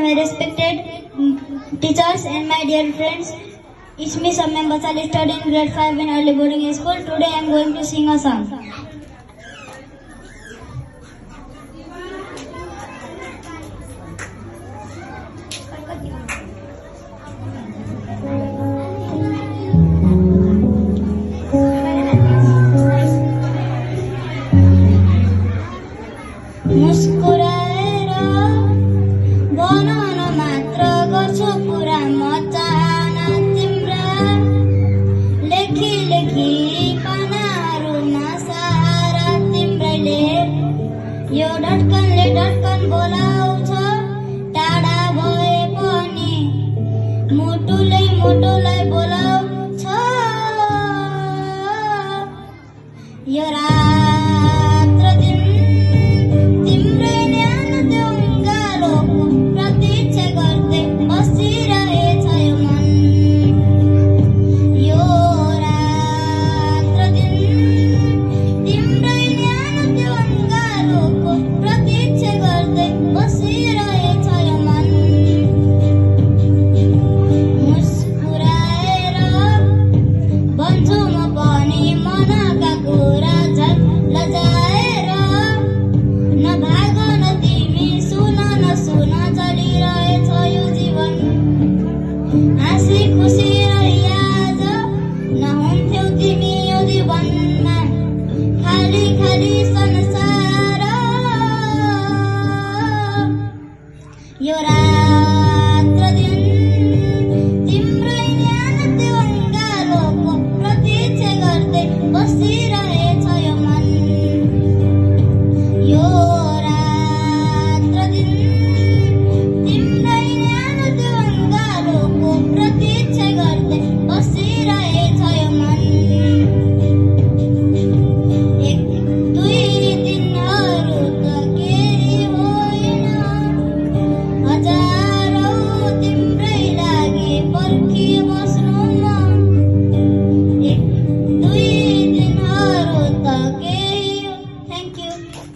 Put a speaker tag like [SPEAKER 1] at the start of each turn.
[SPEAKER 1] my respected teachers and my dear friends. It's me, Samyam Basali, studying grade 5 in early boarding school. Today I am going to sing a song. मुस्कुराएर बनाउन मात्र गर्छु पुरा म चाहना तिम्रा लेखी लेखी पानाहरूमा सारा तिम्रैले यो ढटकनले ढटकन बोलाउँछ टाढा भए पनि मुटुले मुटुलाई बोलाउँछ यो रात्र दिन You're